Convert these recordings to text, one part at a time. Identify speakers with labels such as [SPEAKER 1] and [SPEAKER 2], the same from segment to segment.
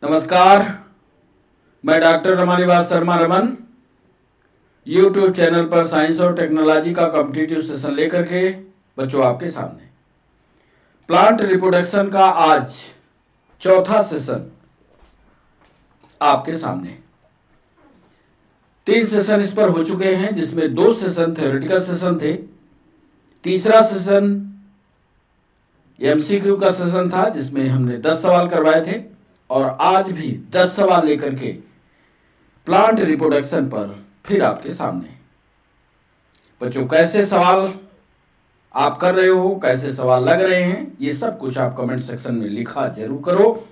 [SPEAKER 1] नमस्कार, मैं doctor Ramanivas Sharma Raman YouTube channel पर साइंस और टेक्नोलॉजी का कॉम्पिटिटिव सेशन लेकर के बच्चों आपके सामने प्लांट रिप्रोडक्शन का आज चौथा सेशन आपके सामने। 3 सेशन इस पर हो चुके हैं, जिसमें 2 सेशन थ्योरेटिकल सेशन थे। तीसरा सेशन एमसीक्यू का सेशन था, जिसमें हमने 10 सवाल करवाए थे और आज भी 10 सवाल लेकर के प्लांट रिप्रोडक्शन पर फिर आपके सामने। बच्चों, कैसे सवाल आप कर रहे हो, कैसे सवाल लग रहे हैं, ये सब कुछ आप कमेंट सेक्शन में लिखा जरूर करो।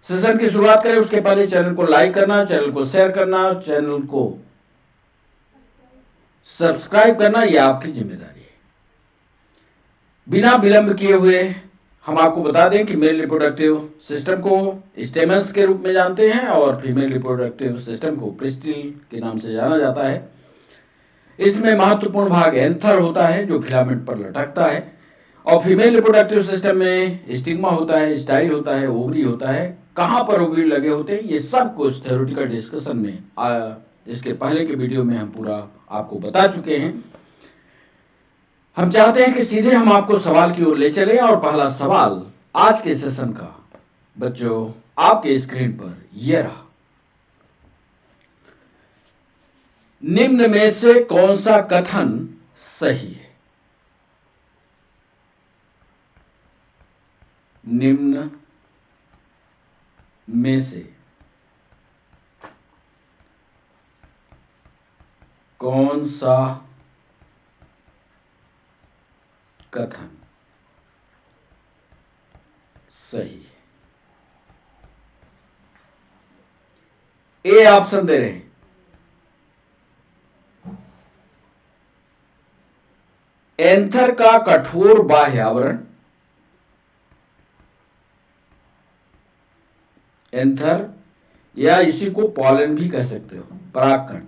[SPEAKER 1] सेशन की शुरुआत करें उसके पहले चैनल को लाइक करना, चैनल को शेयर करना, चैनल को सब्सक्राइब करना, यह आपकी जिम्मेदारी है। बिना विलंब किए हुए हम आपको बता दें कि मेल रिप्रोडक्टिव सिस्टम को स्टेमन्स के रूप में जानते हैं और फीमेल रिप्रोडक्टिव सिस्टम को पिस्टिल के नाम से जाना जाता है। इसमें महत्वपूर्ण भाग एंथर होता है जो फिलामेंट पर लटकता है, और फीमेल रिप्रोडक्टिव सिस्टम में स्टिग्मा होता है, स्टाइल होता है, ओवरी होता है। कहां पर ओवरी लगे होते हैं, ये सब कुछ थ्योरेटिकल डिस्कशन में इसके पहले के वीडियो में हम पूरा आपको बता चुके हैं। हम चाहते हैं कि सीधे हम आपको सवाल की ओर ले चलें, और पहला सवाल आज के सेशन का बच्चों आपके स्क्रीन पर यह रहा। निम्न में से कौन सा कथन सही है? निम्न में से कौन सा कथन सही है? ए ऑप्शन दे रहे हैं, एंथर का कठोर बाह्य आवरण, एंथर या इसी को पॉलन भी कह सकते हो, परागकण,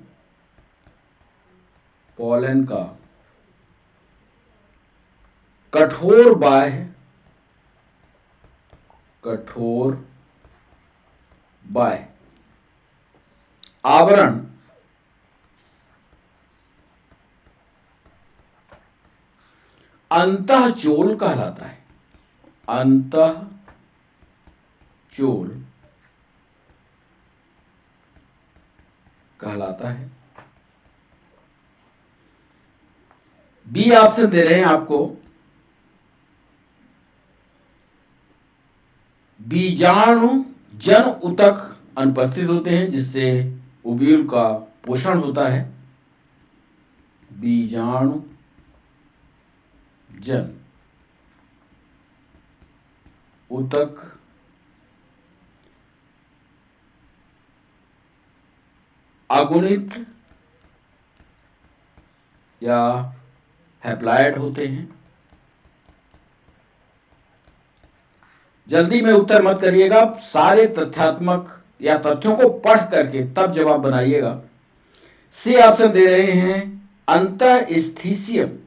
[SPEAKER 1] पॉलन का कठोर बाह्य आवरण अंतःचोल कहलाता है। अंतःचोल कहलाता है। बी ऑप्शन दे रहे हैं आपको, बीजाणु जन ऊतक अनुपस्थित होते हैं जिससे ओव्यूल का पोषण होता है। बीजाणु जन ऊतक अगुणित या हैप्लॉयड होते हैं। जल्दी में उत्तर मत करिएगा, सारे तथ्यात्मक या तथ्यों को पढ़ करके तब जवाब बनाइएगा। सी ऑप्शन दे रहे हैं, अंतःस्थीशियम,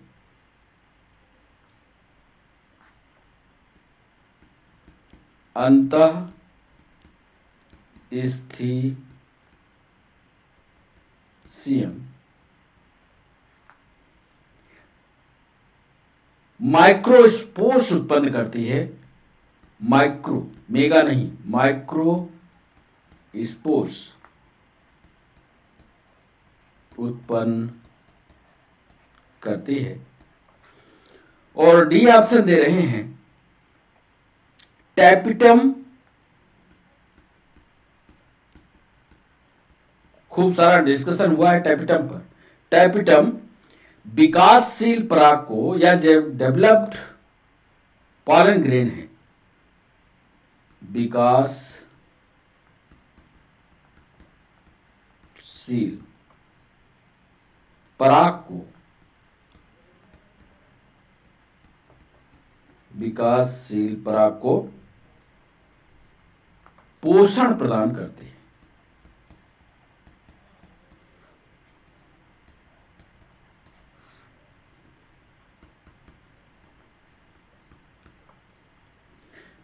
[SPEAKER 1] अंतःस्थीशियम माइक्रोस्पोर्स उत्पन्न करती है। माइक्रो, मेगा नहीं, माइक्रो स्पोर्स उत्पन्न करती है। और डी ऑप्शन दे रहे हैं, टैपिटम, खूब सारा डिस्कशन हुआ है टैपिटम पर। टैपिटम विकासशील पराग को या डेवलप्ड पॉलन ग्रेन है। विकासशील पराग को, विकासशील पराग को पोषण प्रदान करते हैं।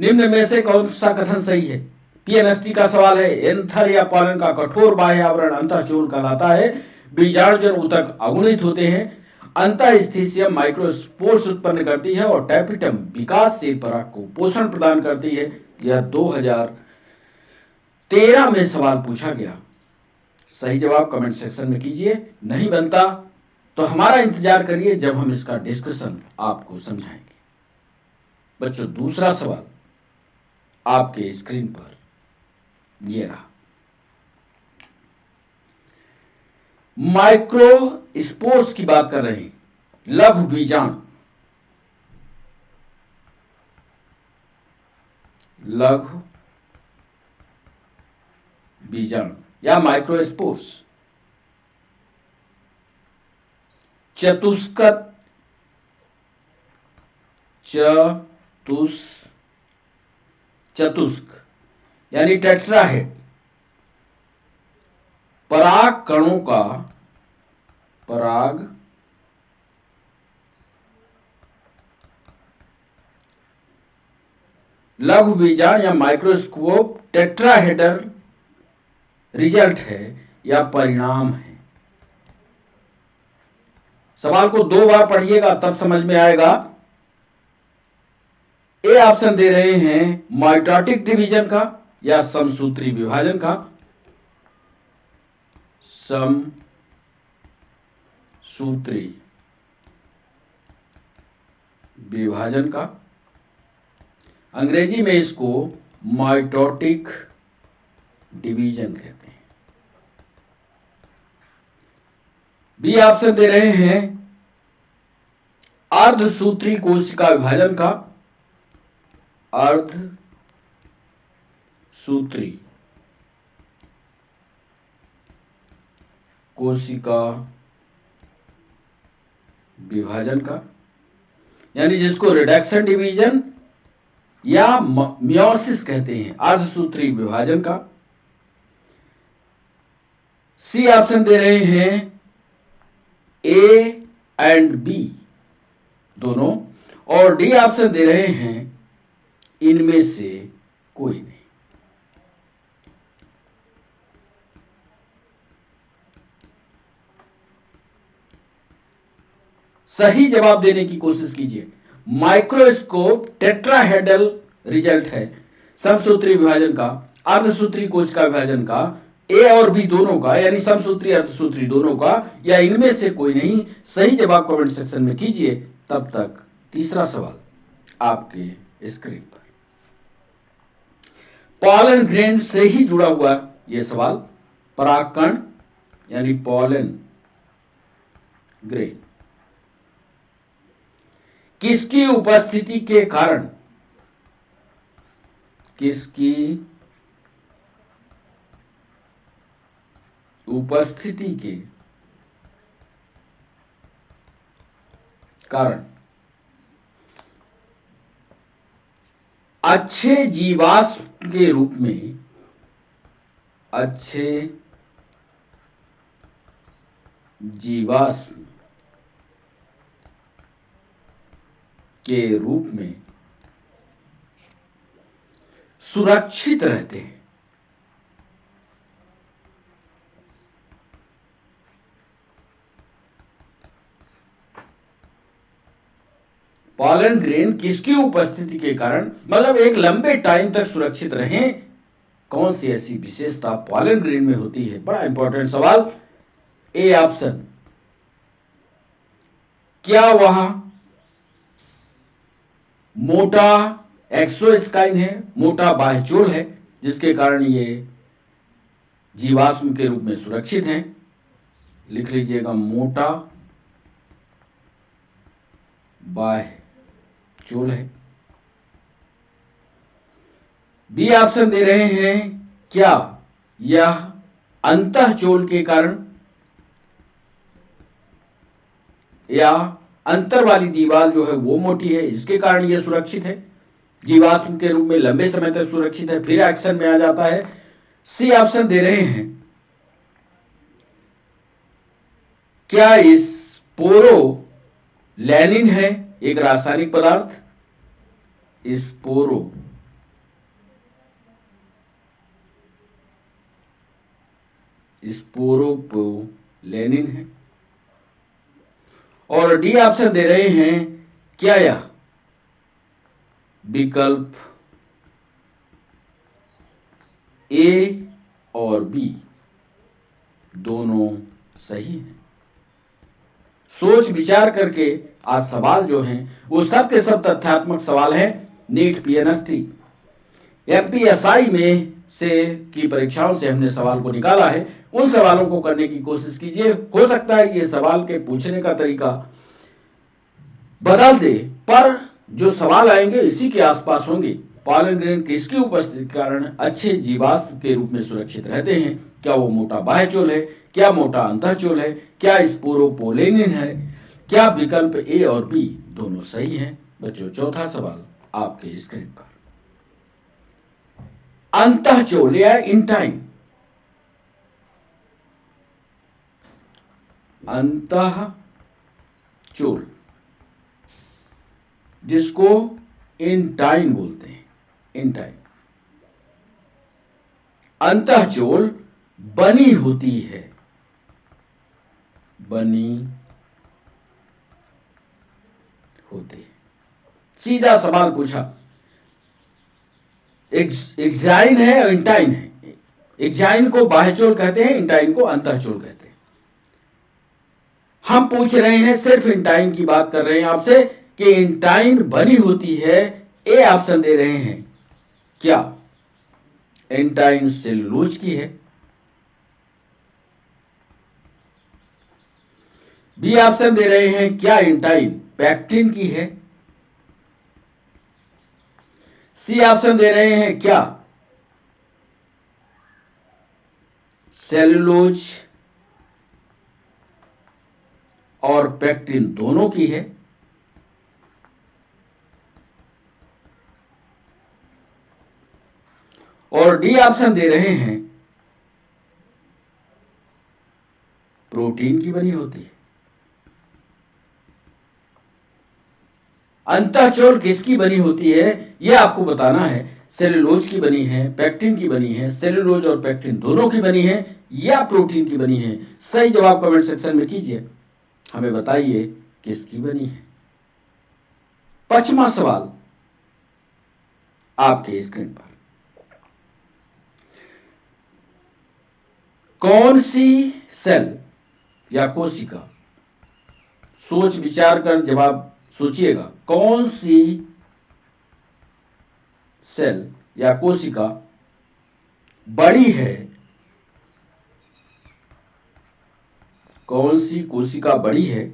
[SPEAKER 1] निम्न में से कौन सा कथन सही है? पीएनएसटी का सवाल है, एंथर या पॉलन का कठोर बाह्य आवरण अंतःचूल कहलाता है। बीजाणुजन ऊतक अगुणित होते हैं। अंतःस्थितियम माइक्रोस्पोर्स उत्पन्न करती है और टैपिटम विकासशील पराग को पोषण प्रदान करती है। यह 2013 में सवाल पूछा गया। सही जवाब कमेंट सेक्शन में कीजिए। नहीं बनता तो हमारा इंतजार करिए जब हम इसका डिस्कशन आपको समझाएंगे। बच्चों, दूसरा सवाल आपके स्क्रीन पर ये रहा। माइक्रो स्पोर्स की बात कर रहे हैं, लघु बीजाणु, लघु बीजाणु या माइक्रोस्पोर्स चतुष्क यानी टेट्राहेड पराग कणों का लघु बीजाणु या माइक्रोस्कोप टेट्राहेडर रिजल्ट है या परिणाम है। सवाल को 2 बार पढ़िएगा तब समझ में आएगा। ए ऑप्शन दे रहे हैं माइटोटिक डिवीजन का या समसूत्री विभाजन का। समसूत्री विभाजन का, अंग्रेजी में इसको माइटोटिक डिवीजन कहते हैं। बी ऑप्शन दे रहे हैं अर्धसूत्री कोशिका विभाजन का, अर्धसूत्री कोशिका विभाजन का, यानी जिसको रिडक्शन डिवीजन या मियोसिस कहते हैं, अर्धसूत्री विभाजन का। सी ऑप्शन दे रहे हैं ए एंड बी दोनों, और डी ऑप्शन दे रहे हैं इनमें से कोई नहीं। सही जवाब देने की कोशिश कीजिए। माइक्रोस्कोप टेट्राहेड्रल रिजल्ट है समसूत्री विभाजन का, अर्धसूत्री कोशिका विभाजन का, ए और बी दोनों का, यानी समसूत्री अर्धसूत्री दोनों का, या इनमें से कोई नहीं। सही जवाब कमेंट सेक्शन में कीजिए। तब तक तीसरा सवाल आपके स्क्रीन पर। पॉलन ग्रेन से ही जुड़ा हुआ यह सवाल, परागकण यानी पॉलन ग्रेन किसकी उपस्थिति के कारण, किसकी उपस्थिति के कारण अच्छे जीवाश्म के रूप में, अच्छे जीवाश्म के रूप में सुरक्षित रहते हैं। पॉलन ग्रेन किसकी उपस्थिति के कारण, मतलब एक लंबे टाइम तक सुरक्षित रहें, कौन सी ऐसी विशेषता पॉलन ग्रेन में होती है? बड़ा इंपॉर्टेंट सवाल। ए ऑप्शन, क्या वह मोटा एक्सोस्काइन है, मोटा बाह्यचोल है, जिसके कारण ये जीवाश्म के रूप में सुरक्षित हैं? लिख लीजिएगा, मोटा बाह्यचोल है। बी ऑप्शन दे रहे हैं, क्या यह अंतःचोल के कारण या अंतर वाली दीवार जो है वो मोटी है, इसके कारण यह सुरक्षित है, जीवाश्म के रूप में लंबे समय तक सुरक्षित है, फिर एक्शन में आ जाता है। सी ऑप्शन दे रहे हैं, क्या इस स्पोरोलैनिन है एक रासायनिक पदार्थ, स्पोरोलैनिन स्पोरोपोलेनिन है। और डी ऑप्शन दे रहे हैं, क्या यह विकल्प ए और बी दोनों सही हैं? सोच विचार करके आज सवाल जो हैं वो सब के सब तथ्यात्मक सवाल हैं। नीट, पीएनएसटी, एमपीएसआई में से की परीक्षाओं से हमने सवाल को निकाला है। उन सवालों को करने की कोशिश कीजिए। हो सकता है ये सवाल के पूछने का तरीका बदल दे, पर जो सवाल आएंगे इसी के आसपास होंगे। पॉलन ग्रेन किसकी उपस्थिति के कारण अच्छे जीवाश्म के रूप में सुरक्षित रहते हैं? क्या वो मोटा बाह्यचोल है? क्या मोटा अंतःचोल है? क्या स्पोरोपोलेनिन है? क्या विकल्प ए और बी दोनों सही हैं? बच्चों, चौथा सवाल आपके स्क्रीन पर। अंतःचोल या इंटाइन, अंतःचोल जिसको इंटाइन बोलते हैं, इंटाइन, अंतःचोल बनी होती है, बनी होती है। सीधा सवाल पूछा। एक्साइन है और इंटाइन है। एक्साइन को बाह्यचोल कहते हैं, इंटाइन को अंतःचोल कहते हैं। हम पूछ रहे हैं, सिर्फ इंटाइन की बात कर रहे हैं आपसे कि इंटाइन बनी होती है। ए ऑप्शन दे रहे हैं, क्या इंटाइन सेलुलोज की है? बी ऑप्शन दे रहे हैं, क्या इंटाइन पैक्टिन की है? सी ऑप्शन दे रहे हैं, क्या सेलुलोज और पैक्टिन दोनों की है? और डी ऑप्शन दे रहे हैं, प्रोटीन की बनी होती है। अंतःचोल किसकी बनी होती है यह आपको बताना है। सेलुलोज की बनी है, पैक्टिन की बनी है, सेलुलोज और पैक्टिन दोनों की बनी है, या प्रोटीन की बनी है? सही जवाब कमेंट सेक्शन में कीजिए, हमें बताइए किसकी बनी है। पांचवा सवाल आपके स्क्रीन पर। कौन सी सेल या कोशिका, सोच विचार कर जवाब सोचिएगा, कौन सी सेल या कोशिका बड़ी है? कौन सी कोशिका बड़ी है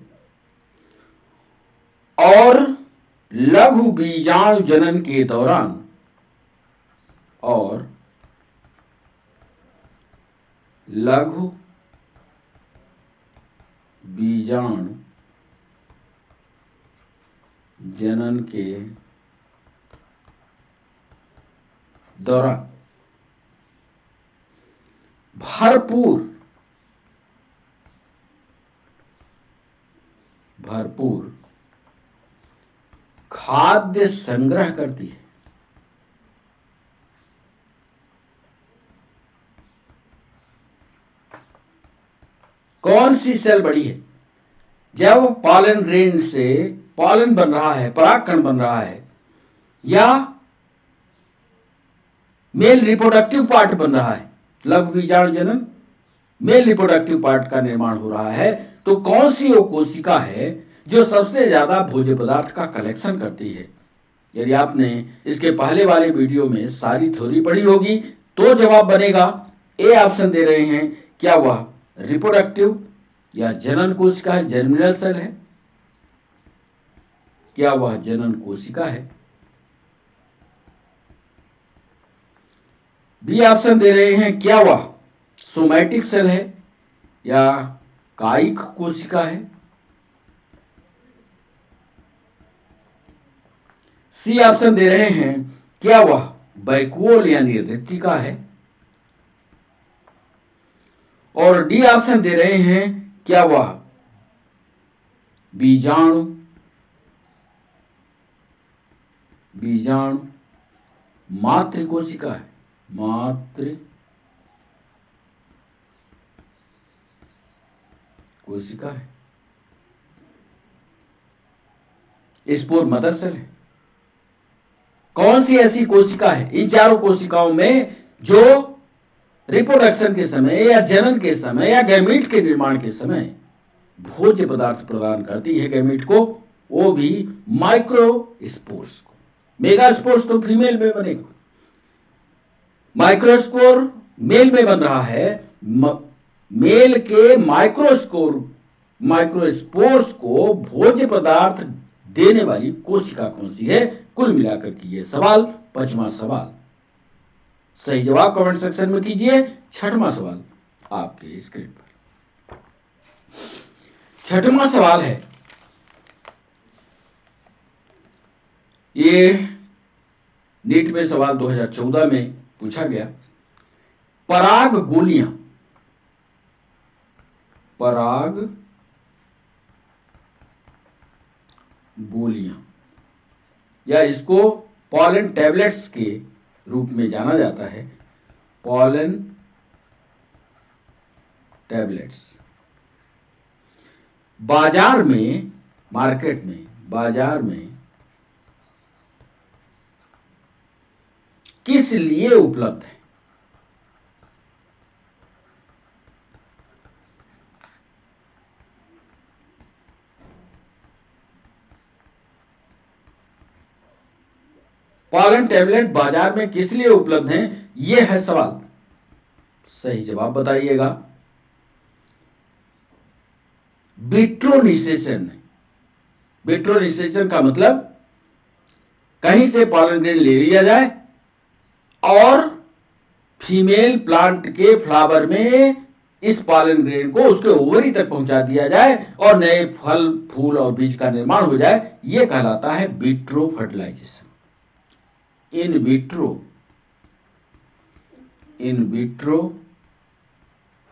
[SPEAKER 1] और लघु बीजाणु जनन के दौरान, और लघु बीजाणु जनन के दौरान भरपूर खाद्य संग्रह करती है? कौन सी सेल बड़ी है? जब पॉलन ग्रेन से पॉलन बन रहा है, परागकण बन रहा है, या मेल रिप्रोडक्टिव पार्ट बन रहा है, लघु बीजाणु जनन, मेल रिप्रोडक्टिव पार्ट का निर्माण हो रहा है, तो कौन सी वो कोशिका है जो सबसे ज्यादा भोज्य पदार्थ का कलेक्शन करती है? यदि आपने इसके पहले वाले वीडियो में सारी थ्योरी पढ़ी होगी तो जवाब बनेगा। ए ऑप्शन दे रहे हैं, क्या वह रिप्रोडक्टिव या जनन कोशिका है, जर्मिनल सेल है? क्या वह जनन कोशिका है? बी ऑप्शन दे रहे हैं, क्या वह सोमैटिक सेल है या कायिक कोशिका है? सी ऑप्शन दे रहे हैं, क्या वह वैक्यूल यानी रेप्टिका है? और डी ऑप्शन दे रहे हैं, क्या वह बीजाणु मातृ कोशिका है? मातृ कोशिका है, स्पोर मदर सेल है। कौन सी ऐसी कोशिका है इन चारों कोशिकाओं में जो रिप्रोडक्शन के समय या जनन के समय या गैमीट के निर्माण के समय भोज्य पदार्थ प्रदान करती है गैमीट को, वो भी माइक्रोस्पोर्स को। मेगास्पोर्स तो फीमेल में बनेगा, माइक्रोस्पोर मेल में बन रहा है। मेल के माइक्रोस्पोर्स को भोज्य पदार्थ देने वाली कोशिका कौन सी है? कुल मिलाकर के ये सवाल, 5वां सवाल। सही जवाब कमेंट सेक्शन में कीजिए। 6वां सवाल आपके स्क्रीन पर। 6वां सवाल है, ये नीट में सवाल 2014 में पूछा गया। पराग गोलियां या इसको पॉलन टैबलेट्स के रूप में जाना जाता है। पॉलन टैबलेट्स बाजार में, मार्केट में, बाजार में किस लिए उपलब्ध है? पॉलन टैबलेट बाजार में किस लिए उपलब्ध हैं? यह है सवाल। सही जवाब बताइएगा। विट्रोनिसेशन। विट्रोनिसेशन का मतलब कहीं से पॉलन ग्रेन ले लिया जाए और फीमेल प्लांट के फ्लावर में इस पॉलन ग्रेन को उसके ओवरी तक पहुंचा दिया जाए और नए फल, फूल और बीज का निर्माण हो जाए। यह कहलाता है vitro fertilization. In vitro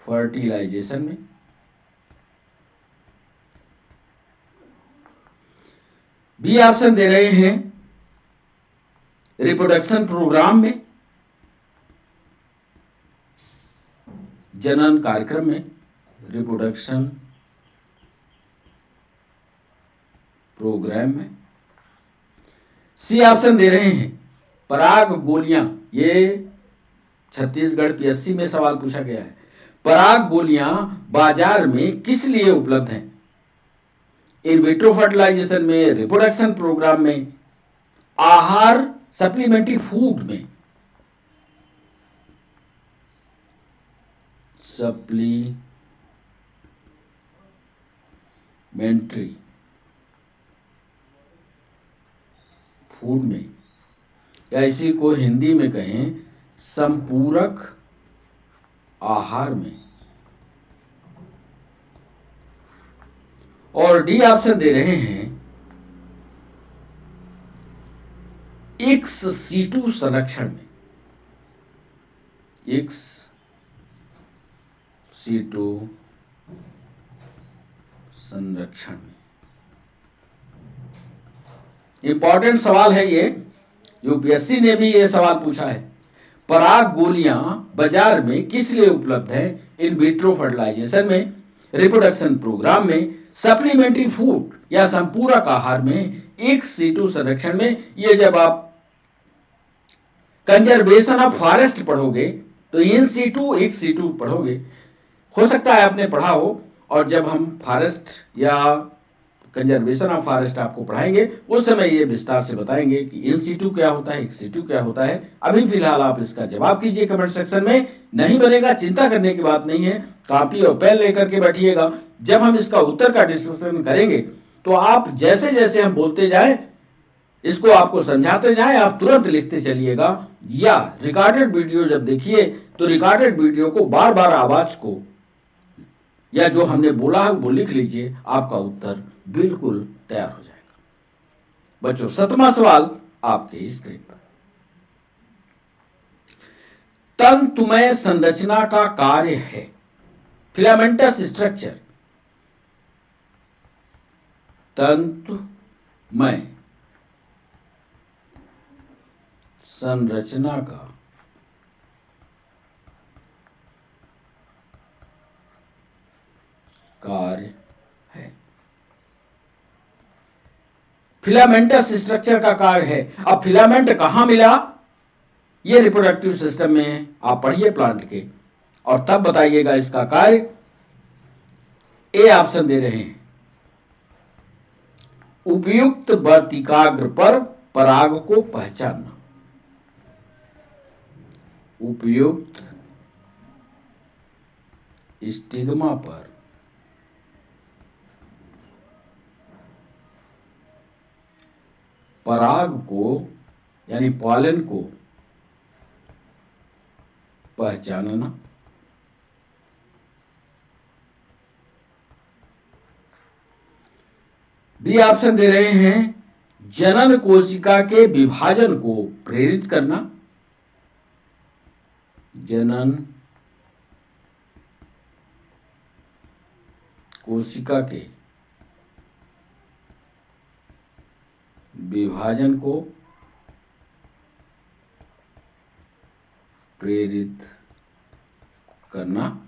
[SPEAKER 1] fertilization में बी ऑप्शन दे रहे हैं। रिप्रोडक्शन प्रोग्राम में, जनन कार्यक्रम में, रिप्रोडक्शन प्रोग्राम में। सी ऑप्शन दे रहे हैं पराग गोलियां। ये छत्तीसगढ़ पीएससी में सवाल पूछा गया है। पराग गोलियां बाजार में किस लिए उपलब्ध हैं? इन विट्रो फर्टिलाइजेशन में, रिप्रोडक्शन प्रोग्राम में, आहार सप्लीमेंट्री फूड में। सप्लीमेंट्री फूड में, या इसी को हिंदी में कहें संपूरक आहार में। और डी ऑप्शन दे रहे हैं एक्स सीटू संरक्षण में। एक्स सीटू संरक्षण में। इंपॉर्टेंट सवाल है ये, यूपीएससी ने भी ये सवाल पूछा है। पराग गोलियां बाजार में किस लिए उपलब्ध है? इन विट्रो फर्टिलाइजेशन में, रिप्रोडक्शन प्रोग्राम में, सप्लीमेंट्री फूड या संपूरक आहार में, एक्स सीटू संरक्षण में। ये जब आप कंजर्वेशन ऑफ फॉरेस्ट पढ़ोगे तो इन सीटू एक्स सीटू पढ़ोगे। हो सकता है आपने पढ़ा हो, और जब हम फॉरेस्ट या कंजर्वेशन ऑफ फॉरेस्ट आपको पढ़ाएंगे उस समय ये विस्तार से बताएंगे कि इन सीटू क्या होता है, एक्स सीटू क्या होता है। अभी फिलहाल आप इसका जवाब कीजिए कमेंट सेक्शन में। नहीं बनेगा, चिंता करने की बात नहीं है, कॉपी और पेन लेकर के बैठिएगा। जब हम इसका उत्तर का डिस्कशन करेंगे तो आप जैसे जैसे हम बोलते जाए, इसको आपको समझाते जाए, आप तुरंत लिखते चलिएगा। या रिकॉर्डेड वीडियो जब देखिए तो रिकॉर्डेड वीडियो को बार बार आवाज को या जो हमने बोला है वो लिख लीजिए, आपका उत्तर बिल्कुल तैयार हो जाएगा। बच्चों 7वां सवाल आपके स्क्रीन पर। तंतुमय संरचना का कार्य है। Filamentous structure. तंतुमय संरचना का कार्य फिलामेंटस स्ट्रक्चर का कार्य है। अब फिलामेंट कहां मिला, ये रिप्रोडक्टिव सिस्टम में आप पढ़िए प्लांट के, और तब बताइएगा इसका कार्य। ए ऑप्शन दे रहे हैं, उपयुक्त वर्तिकाग्र पर पराग को पहचानना। उपयुक्त स्टिग्मा पर पराग को यानी पॉलन को पहचानना। बी ऑप्शन दे रहे हैं, जनन कोशिका के विभाजन को प्रेरित करना। जनन कोशिका के विभाजन को प्रेरित करना।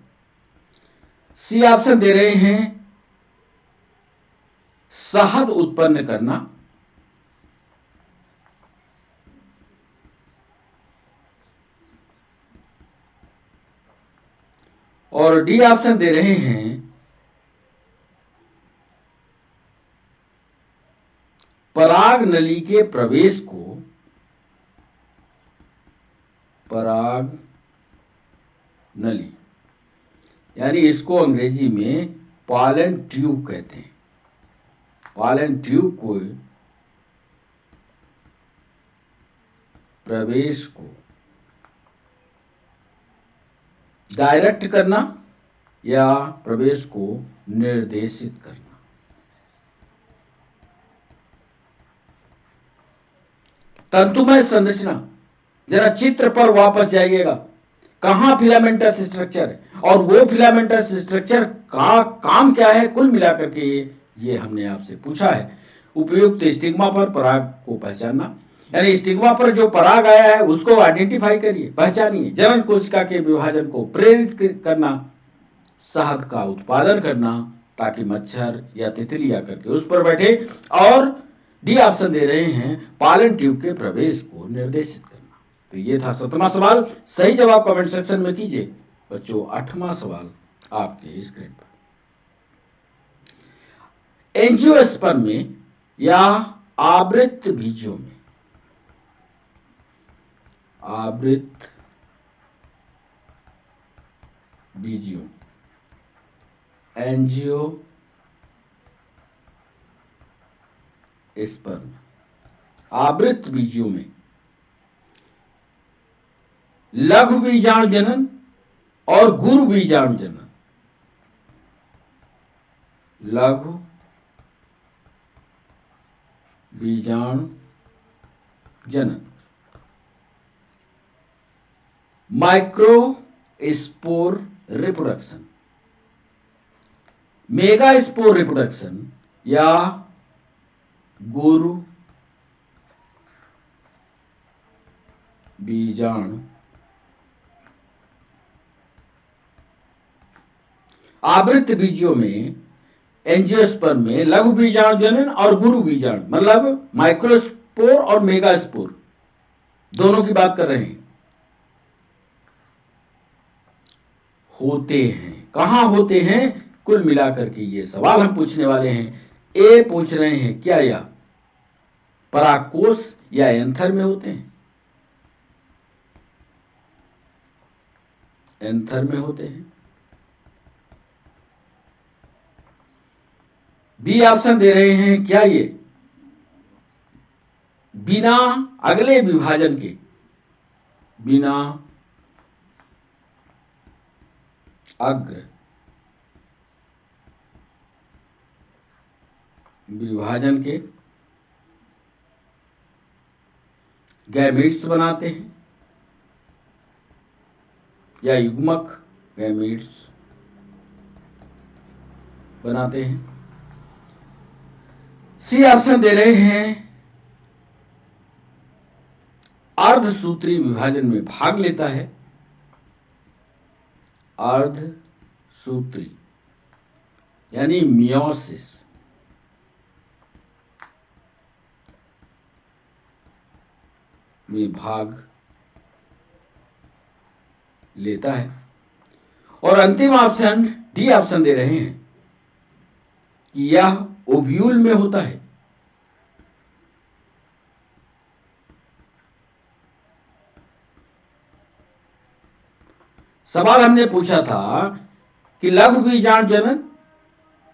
[SPEAKER 1] सी ऑप्शन दे रहे हैं, शहद उत्पन्न करना। और डी ऑप्शन दे रहे हैं, पराग नली के प्रवेश को, पराग नली यानी इसको अंग्रेजी में पॉलन ट्यूब कहते हैं। पॉलन ट्यूब को प्रवेश को डायरेक्ट करना या प्रवेश को निर्देशित करना। तंतुमय संरचना, जरा चित्र पर वापस जाइएगा, कहां फिलामेंटस स्ट्रक्चर है और वो फिलामेंटस स्ट्रक्चर का काम क्या है, कुल मिलाकर के ये हमने आपसे पूछा है। उपयुक्त स्टिग्मा पर पराग को पहचानना, यानी स्टिग्मा पर जो पराग आया है उसको आइडेंटिफाई करिए, पहचानिए। जनन कोशिका के विभाजन को प्रेरित करना, शहद का उत्पादन करना ताकि मच्छर या तितली आकर के उस पर बैठे। और डी ऑप्शन दे रहे हैं, पॉलन ट्यूब के प्रवेश को निर्देशित करना। तो ये था 7वां सवाल। सही जवाब कमेंट सेक्शन में कीजिए। बच्चों 8वां सवाल आपके स्क्रीन पर। एंजियोस्पर्म में या आवृत बीजों में, आवृत बीजों, एंजियोस्पर्म, आवृत बीजों में लघु बीजाणु जनन और गुरु बीजाणु जनन, लघु बीजाणु जनन, माइक्रोस्पोर रिप्रोडक्शन, मेगास्पोर रिप्रोडक्शन या गुरु बीजाणु। आवृत बीजों में एंजियोस्पर्म में लघु बीजाणु जनन और गुरु बीजाणु, मतलब माइक्रोस्पोर और मेगास्पोर दोनों की बात कर रहे हैं, होते हैं। कहां होते हैं, कुल मिलाकर के ये सवाल हम पूछने वाले हैं। ए पूछ रहे हैं, क्या यह परागकोश या एंथर में होते हैं, एंथर में होते हैं। बी ऑप्शन दे रहे हैं, क्या ये बिना अगले विभाजन के, बिना अग्र विभाजन के गैमीट्स बनाते हैं या युग्मक गैमीट्स बनाते हैं। सी ऑप्शन दे रहे हैं, अर्धसूत्री विभाजन में भाग लेता है, अर्धसूत्री यानी मियोसिस, में भाग लेता है। और अंतिम ऑप्शन डी ऑप्शन दे रहे हैं कि यह ओव्यूल में होता है। सवाल हमने पूछा था कि लघु बीजाणु जनन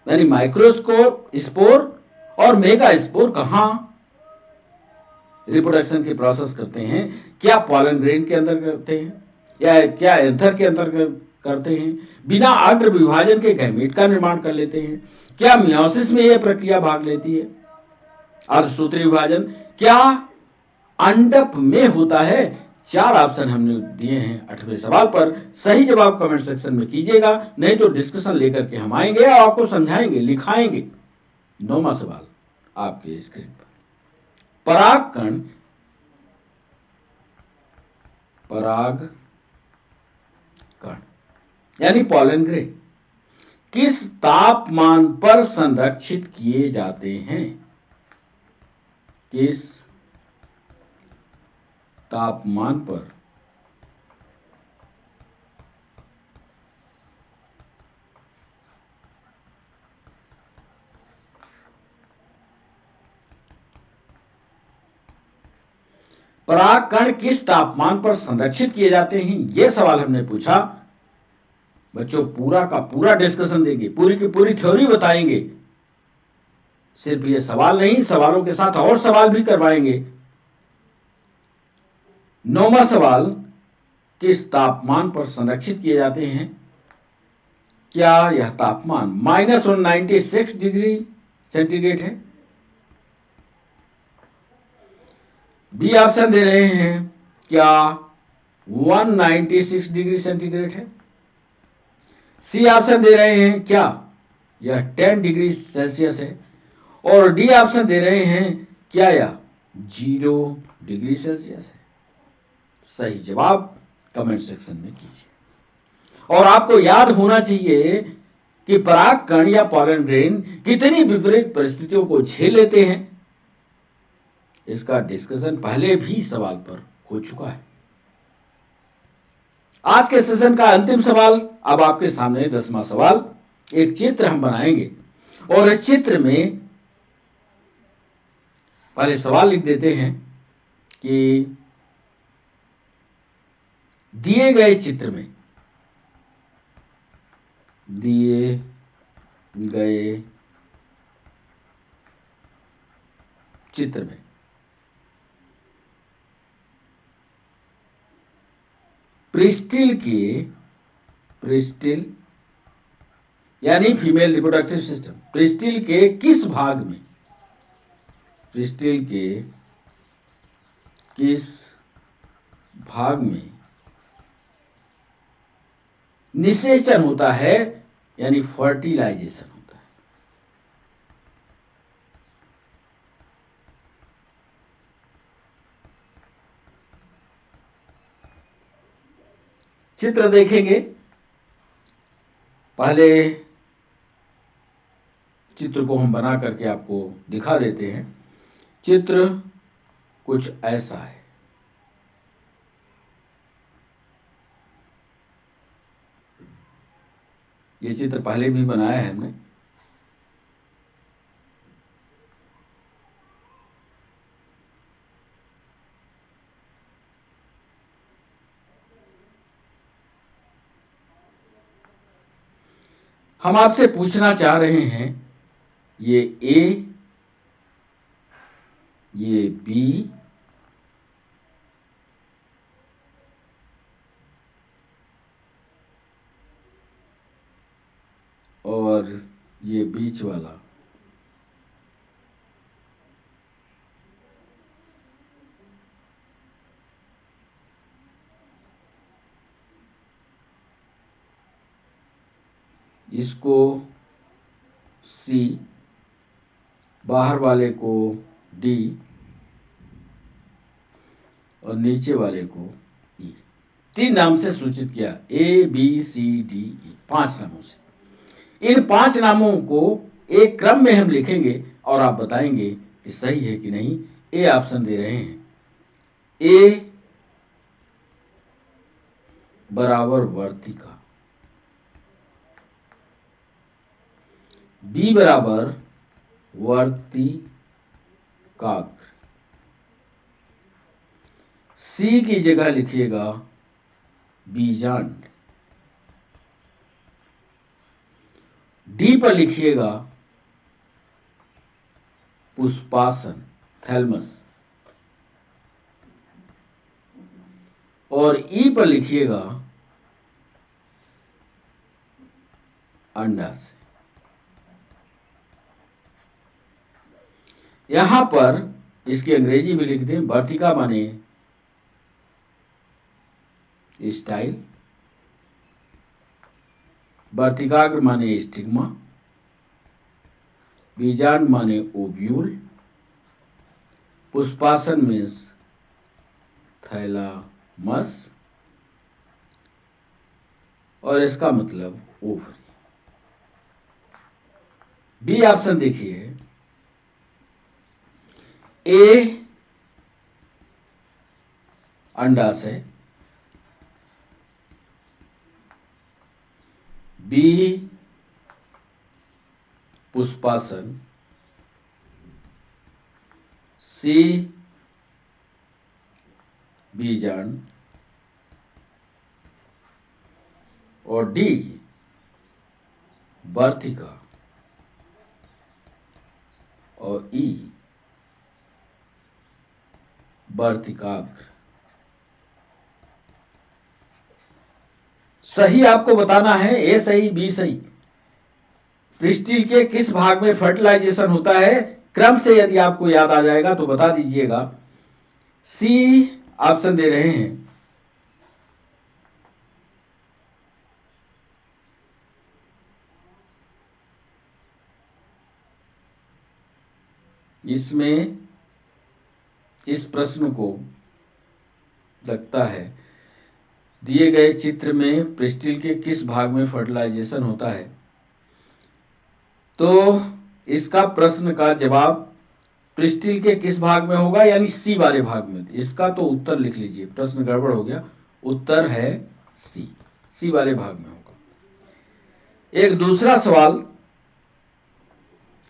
[SPEAKER 1] यानी माइक्रोस्कोप स्पोर और मेगा स्पोर कहां रिप्रोडक्शन की प्रोसेस करते हैं? क्या पॉलन ग्रेन के अंदर करते हैं या क्या एंथर के अंदर करते हैं? बिना अग्र विभाजन के गैमीट का निर्माण कर लेते हैं? क्या मियोसिस में यह प्रक्रिया भाग लेती है? अर्धसूत्री विभाजन क्या अंडप में होता है? 4 ऑप्शन हमने दिए हैं 8वें सवाल पर। सही जवाब कमेंट सेक्शन में कीजिएगा, नहीं तो डिस्कशन लेकर के हम आएंगे और आपको समझाएंगे, लिखाएंगे। 9वां सवाल आपके स्क्रीन पर। परागकण यानी पॉलन ग्रेन किस तापमान पर संरक्षित किए जाते हैं? किस तापमान पर परागकण किस तापमान पर संरक्षित किए जाते हैं? यह सवाल हमने पूछा। बच्चों पूरा का पूरा डिस्कशन देंगे, पूरी की पूरी थ्योरी बताएंगे। सिर्फ ये सवाल नहीं, सवालों के साथ और सवाल भी करवाएंगे। 9वां सवाल, किस तापमान पर संरक्षित किए जाते हैं? क्या यह तापमान -196 डिग्री सेंटीग्रेड है? बी ऑप्शन दे रहे हैं क्या 196 डिग्री सेंटीग्रेड है? सी ऑप्शन दे रहे हैं क्या यह 10 डिग्री सेल्सियस है? और डी ऑप्शन दे रहे हैं क्या यह 0 डिग्री सेल्सियस है? सही जवाब कमेंट सेक्शन में कीजिए। और आपको याद होना चाहिए कि परागकण या पॉलन ग्रेन कितनी विपरीत परिस्थितियों को झेल लेते हैं। इसका डिस्कशन पहले भी सवाल पर हो चुका है। आज के सेशन का अंतिम सवाल अब आपके सामने 10वां सवाल। एक चित्र हम बनाएंगे और इस चित्र में पहले सवाल लिख देते हैं कि दिए गए चित्र में प्रिस्टिल यानी फीमेल रिप्रोडक्टिव सिस्टम, प्रिस्टिल के किस भाग में निषेचन होता है यानी फर्टिलाइजेशन होता है? चित्र देखेंगे। पहले चित्र को हम बना करके आपको दिखा देते हैं। चित्र कुछ ऐसा है। ये चित्र पहले भी बनाया है हमने। हम आपसे पूछना चाह रहे हैं, ये ए, ये बी, और ये बीच वाला इसको सी, बाहर वाले को डी और नीचे वाले को ई। 3 नाम से सूचित किया, A B C D E, 5 नामों से। इन 5 नामों को एक क्रम में हम लिखेंगे और आप बताएंगे कि सही है कि नहीं। ए ऑप्शन दे रहे हैं ए बराबर वर्तिका, बी बराबर वर्तिकाग्र, सी की जगह लिखिएगा बीजांड, डी पर लिखिएगा पुष्पासन थैलमस, और ई पर लिखिएगा अंडाशय। यहां पर इसकी अंग्रेजी में लिख दें, वर्तिका माने स्टाइल, वर्तिकाग्र माने स्टिग्मा, बीजांड माने ओव्यूल, पुष्पासन मीन्स थैलामस, और इसका मतलब ओवरी। बी ऑप्शन देखिए, ए अंडाशय, बी पुष्पासन, सी बीजांड, और डी वर्तिका, और ई वर्तिकाग्र। सही आपको बताना है, ए सही बी सही। प्रिस्टिल के किस भाग में फर्टिलाइजेशन होता है, क्रम से यदि आपको याद आ जाएगा तो बता दीजिएगा। सी ऑप्शन दे रहे हैं, इसमें इस प्रश्न को लगता है दिए गए चित्र में प्रिस्टिल के किस भाग में फर्टिलाइजेशन होता है, तो इसका प्रश्न का जवाब प्रिस्टिल के किस भाग में होगा, यानी सी वाले भाग में। इसका तो उत्तर लिख लीजिए, प्रश्न गड़बड़ हो गया, उत्तर है सी वाले भाग में होगा। एक दूसरा सवाल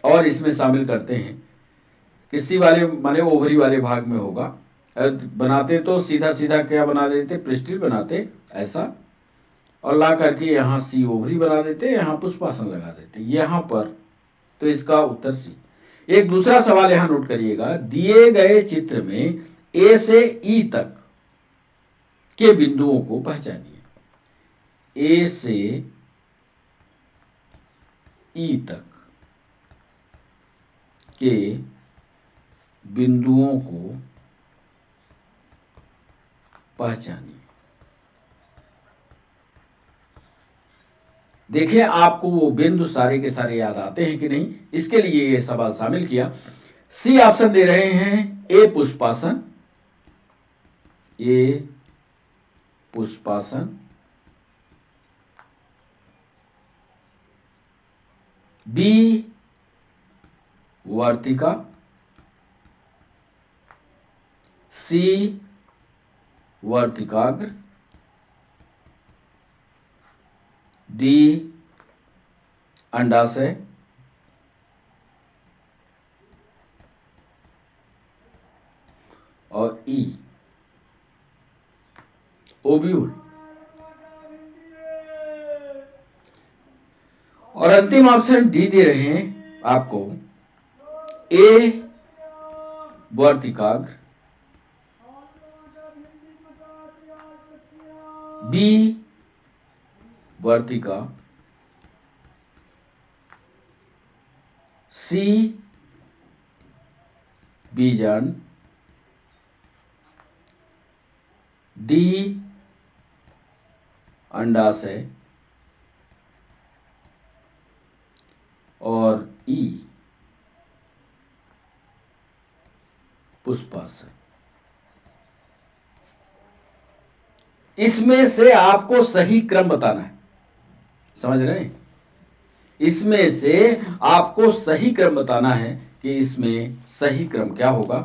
[SPEAKER 1] और इसमें शामिल करते हैं कि सी वाले माने ओवरी वाले भाग में होगा। बनाते तो सीधा सीधा क्या बना देते, प्रिस्टिल बनाते ऐसा, और ला करके यहाँ सी ओवरी बना देते, यहाँ पुष्पासन लगा देते, यहाँ पर तो इसका उत्तर सी। एक दूसरा सवाल यहां नोट करिएगा, दिए गए चित्र में ए से ई तक के बिंदुओं को पहचानिए। ए से ई तक के बिंदुओं को पहचानिए। देखिए आपको वो बिंदु सारे के सारे याद आते हैं कि नहीं, इसके लिए ये सवाल शामिल किया। सी ऑप्शन दे रहे हैं, ए पुष्पासन, ए पुष्पासन, बी वर्तिका, सी वर्तिकाग्र, डी अंडाशय, और ई ओव्यूल। और अंतिम ऑप्शन डी दे रहे हैं आपको, ए वर्तिकाग्र, बी वर्तिका, सी बीजांड, डी अंडाशय, और ई पुष्पासन। इसमें से आपको सही क्रम बताना है, समझ रहे हैं? इसमें से आपको सही क्रम बताना है कि इसमें सही क्रम क्या होगा।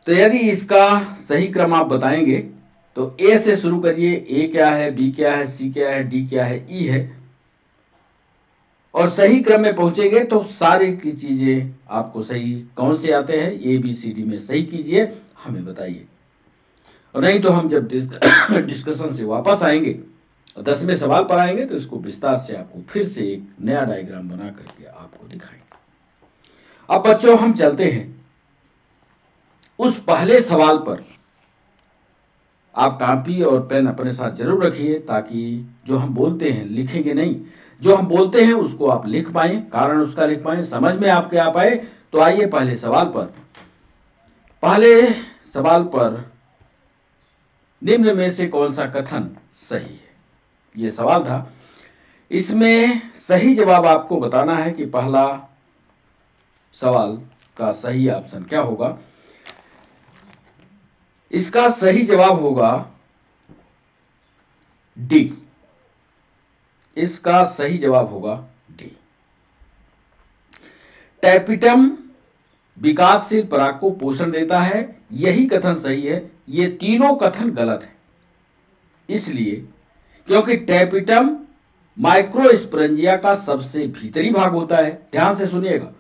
[SPEAKER 1] तो यदि इसका सही क्रम आप बताएंगे तो ए से शुरू करिए, ए क्या है, बी क्या है, सी क्या है, डी क्या है, ई है, और सही क्रम में पहुंचेंगे तो सारी की चीजें आपको सही कौन से आते हैं, ए बी सी डी में सही कीजिए, हमें बताइए। और नहीं तो हम जब डिस्कशन से वापस आएंगे और 10वें सवाल पर आएंगे तो इसको विस्तार से आपको फिर से एक नया डायग्राम बना करके आपको दिखाएंगे। अब बच्चों हम चलते हैं उस पहले सवाल पर। आप कॉपी और पेन अपने साथ जरूर रखिए ताकि जो हम बोलते हैं, लिखेंगे नहीं, जो हम बोलते हैं उसको आप लिख पाए, कारण उसका लिख पाए, समझ में आपके आ पाए। तो आइए पहले सवाल पर। पहले सवाल पर निम्न में से कौन सा कथन सही है, यह सवाल था। इसमें सही जवाब आपको बताना है कि पहला सवाल का सही ऑप्शन क्या होगा। इसका सही जवाब होगा डी। इसका सही जवाब होगा डी। टैपिटम विकासशील पराग को पोषण देता है, यही कथन सही है। ये तीनों कथन गलत है, इसलिए क्योंकि टैपिटम माइक्रोस्पोरेंजिया का सबसे भीतरी भाग होता है। ध्यान से सुनिएगा,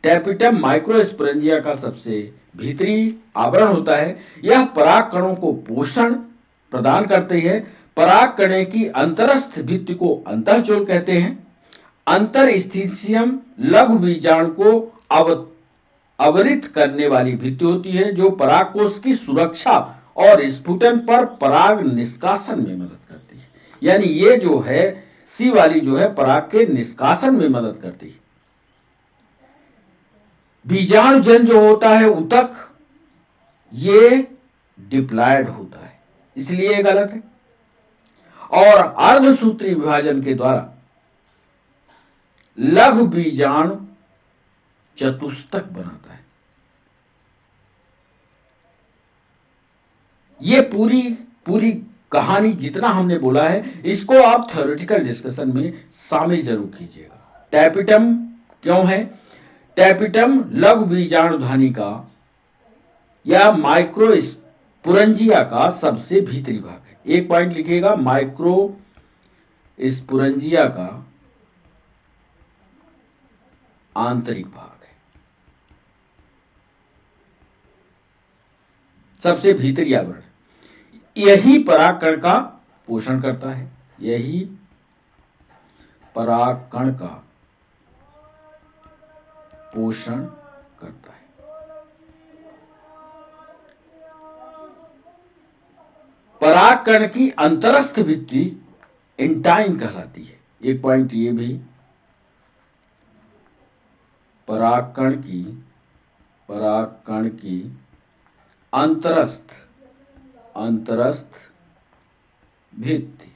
[SPEAKER 1] टैपिटम माइक्रोस्पोरेंजिया का सबसे भीतरी आवरण होता है। यह पराग कणों को पोषण प्रदान करती है। पराग कणे की अंतरस्थ भित्ति को अंतःचोल कहते हैं। अंतरस्थितियम लघु बीजाणु को आवरित करने वाली भित्ति होती है जो परागकोश की सुरक्षा और स्फुटन पर पराग निष्कासन में मदद करती है। यानी ये जो है सी वाली जो है पराग के निष्कासन में मदद करती है। बीजाणुजन जो होता है ऊतक, ये डिप्लॉयड होता है, इसलिए ये गलत है। और अर्धसूत्री विभाजन के द्वारा लघु बीजाणु चतुष्टक बनाता है। ये पूरी कहानी जितना हमने बोला है इसको आप थ्योरेटिकल डिस्कशन में शामिल जरूर कीजिएगा। टैपिटम क्यों है? टैपिटम लघु बीजाणुधानी का या माइक्रोस्पोरेंजिया का सबसे भीतरी भाग है। एक पॉइंट लिखिएगा, माइक्रोस्पोरेंजिया का आंतरिक भाग है, सबसे भीतरी आवरण। यही परागकण का पोषण करता है, यही परागकण का पोषण करता है। परागकण की अंतरस्थ भित्ति इंटाइन कहलाती है। एक पॉइंट ये भी, परागकण की अंतरस्थ भित्ति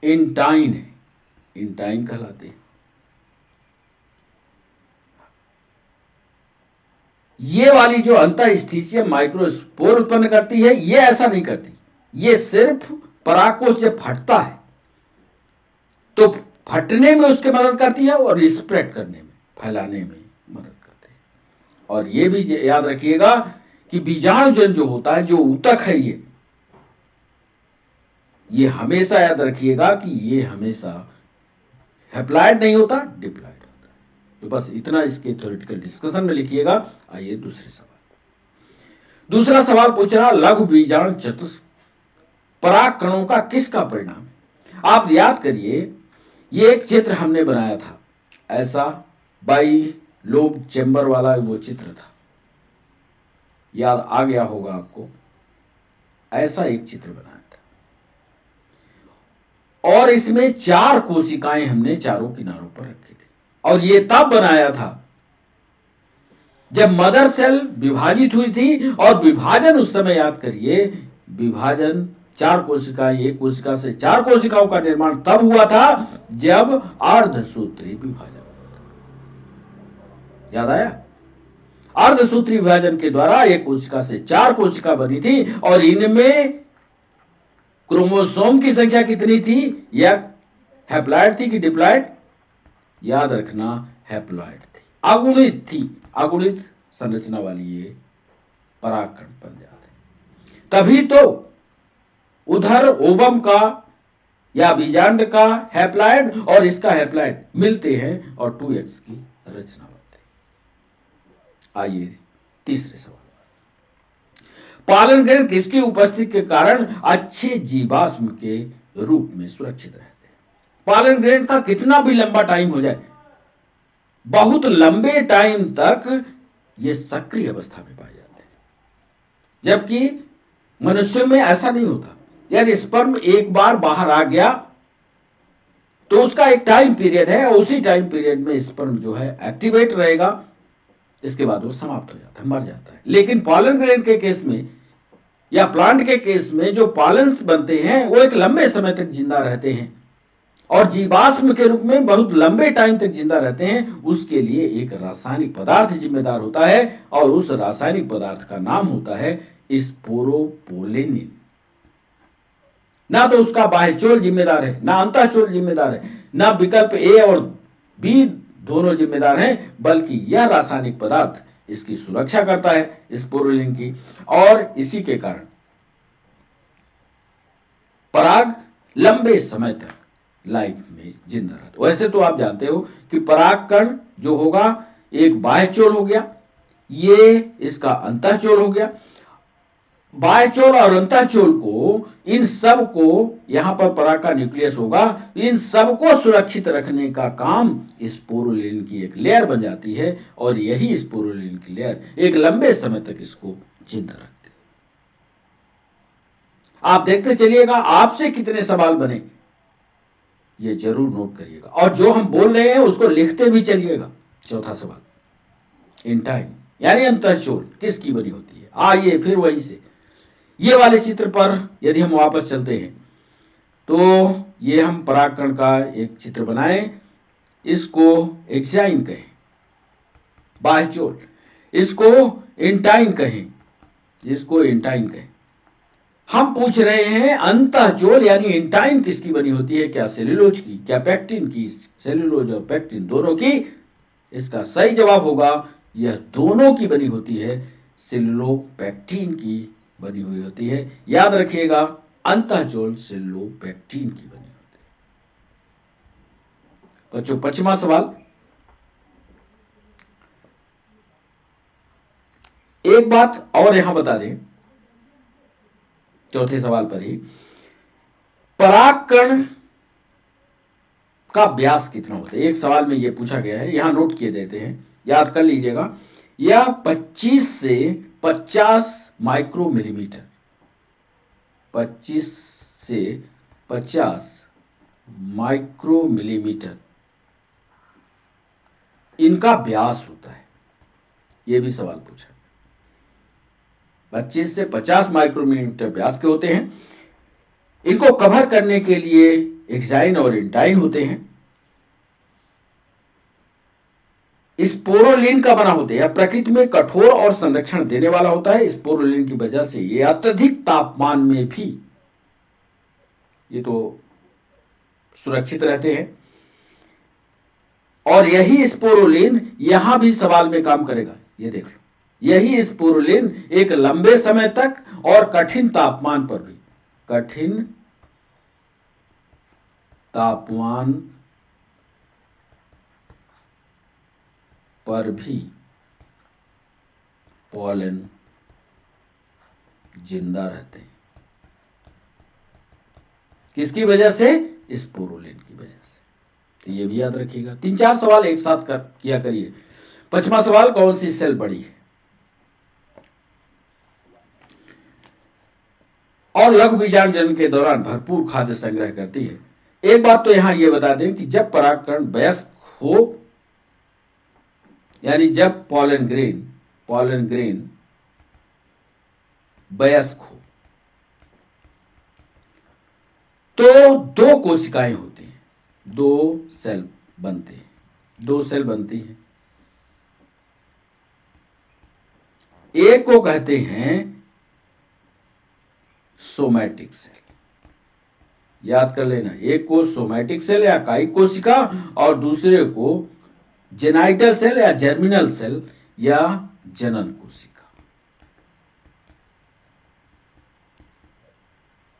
[SPEAKER 1] इंटाइन है, इंटाइन कहलाते हैं। ये वाली जो अंतःस्थितियम माइक्रोस्पोर उत्पन्न करती है, ये ऐसा नहीं करती। ये सिर्फ परागकोश जब फटता है तो फटने में उसके मदद करती है और स्प्रेड करने में, फैलाने में मदद करती है। और ये भी याद रखिएगा कि बीजाणुजन जो होता है, जो ऊतक है, ये हमेशा याद रखिएगा कि ये हमेशा हैप्लॉयड नहीं होता, डिप्लॉयड होता है। तो बस इतना इसके थ्योरेटिकल डिस्कशन में लिखिएगा। आइए दूसरा सवाल पूछ रहा, लघु बीजाणु चतुष्क पराग कणों का किसका परिणाम है? आप याद करिए, ये एक चित्र हमने बनाया था, ऐसा बाई लोब चेंबर वाला वो चित्र था, याद आ गया होगा आपको। ऐसा एक चित्र बनाया था और इसमें 4 कोशिकाएं हमने चारों किनारों पर रखी थी। और ये तब बनाया था जब मदर सेल विभाजित हुई थी। और विभाजन उस समय याद करिए, विभाजन 4 कोशिकाएं, एक कोशिका से 4 कोशिकाओं का निर्माण तब हुआ था जब अर्धसूत्री विभाजन। याद आया? अर्धसूत्री विभाजन के द्वारा एक कोशिका से 4 कोशिका बनी थी। और इनमें क्रोमोसोम की संख्या कितनी थी? या हैप्लॉयड थी कि डिप्लॉयड? याद रखना, हैप्लॉयड थी, अगुणित थी, अगुणित संरचना वाली ये परागकण बन जाते हैं। तभी तो उधर ओवम का या बीजांड का हैप्लॉइड और इसका हैप्लॉइड मिलते हैं और 2x की रचना बनती है। आइए तीसरे सवाल। पालन ग्रहण किसकी उपस्थिति के कारण अच्छे जीवाश्म के रूप में सुरक्षित रहते हैं? पालन ग्रहण का कितना भी लंबा टाइम हो जाए, बहुत लंबे टाइम तक ये सक्रिय अवस्था में पाए जाते हैं, जबकि मनुष्यों में ऐसा नहीं होता। यदि स्पर्म एक बार बाहर आ गया तो उसका एक टाइम पीरियड है और उसी टाइम पीरियड में स्पर्म जो है एक्टिवेट रहेगा, इसके बाद वो समाप्त हो जाता है, मर जाता है। लेकिन पालन ग्रहण के केस में या प्लांट के केस में जो पालन बनते हैं वो एक लंबे समय तक जिंदा रहते हैं और जीवाश्म के रूप में बहुत लंबे टाइम तक जिंदा रहते हैं। उसके लिए एक रासायनिक पदार्थ जिम्मेदार होता है और उस रासायनिक पदार्थ का नाम होता है स्पोरोपोलेनिन। ना तो उसका बाह्यचोल जिम्मेदार है, ना अंतःचोल जिम्मेदार है, ना विकल्प ए और बी दोनों जिम्मेदार हैं, बल्कि यह रासायनिक पदार्थ इसकी सुरक्षा करता है, स्पोरुलिन की, और इसी के कारण पराग लंबे समय तक लाइफ में जिंदा रहता है। वैसे तो आप जानते हो कि परागकण जो होगा एक बाह्यचोल हो गया, ये इसका अंतःचोल हो गया। बाह्यचोल और अंतःचोल को, इन सब को, यहां पर पराग का न्यूक्लियस होगा, इन सब को सुरक्षित रखने का काम स्पोरुलिन की एक लेयर बन जाती है और यही स्पोरुलिन की लेयर एक लंबे समय तक इसको जिंदा रखती है। आप देखते चलिएगा आपसे कितने सवाल बने, ये जरूर नोट करिएगा, और जो हम बोल रहे हैं उसको लिखते भी चलिएगा। चौथा सवाल, इंटाइन यानी अंतःचोल किसकी बनी होती है? आइए फिर वहीं से ये वाले चित्र पर यदि हम वापस चलते हैं तो ये हम परागकण का एक चित्र बनाएं, इसको एक्साइन कहें, बाह्यचोल, इसको इंटाइन कहें, इसको इंटाइन कहें। हम पूछ रहे हैं अंतःचोल यानी इंटाइन किसकी बनी होती है? क्या सेल्यूलोज की, क्या पैक्टिन की? सेल्यूलोज और पैक्टिन दोनों की। इसका सही जवाब होगा यह दोनों की बनी होती है, सेल्यूलोपैक्टिन की बनी हुई होती है। याद रखिएगा अंतःचोल सेल्यूलोपैक्टिन की बनी होती है। बच्चों, पांचवा सवाल, एक बात और यहां बता दें चौथे सवाल पर ही, परागकण का व्यास कितना होता है? एक सवाल में यह पूछा गया है, यहां नोट किए देते हैं, याद कर लीजिएगा। यह 25 से 50 माइक्रोमिलीमीटर, 25 से 50 माइक्रोमिलीमीटर इनका व्यास होता है। यह भी सवाल पूछा, 25 से 50 माइक्रोमीटर व्यास के होते हैं। इनको कवर करने के लिए एक्साइन और इंटाइन होते हैं। स्पोरुलिन का बना होता है, प्रकृति में कठोर और संरक्षण देने वाला होता है। स्पोरुलिन की वजह से ये अत्यधिक तापमान में भी ये तो सुरक्षित रहते हैं और यही स्पोरुलिन यहां भी सवाल में काम करेगा। ये देख लो, यही स्पोरुलिन एक लंबे समय तक और कठिन तापमान पर भी, कठिन तापमान पर भी पॉलन जिंदा रहते हैं। किसकी वजह से? स्पोरुलिन की वजह से। तो ये भी याद रखिएगा। 3-4 सवाल एक साथ किया करिए। पांचवा सवाल, कौन सी सेल बड़ी है और लघु बीजांडजनन के दौरान भरपूर खाद्य संग्रह करती है? एक बात तो यहां यह बता दें कि जब परागकण वयस्क हो, यानी जब पॉलन ग्रेन वयस्क हो, तो 2 कोशिकाएं होती हैं, 2 सेल बनते हैं, 2 सेल बनती हैं। एक को कहते हैं सोमैटिक सेल, याद कर लेना, एक को सोमैटिक सेल या कायिक कोशिका और दूसरे को जेनाइटल सेल या जर्मिनल सेल या जनन कोशिका।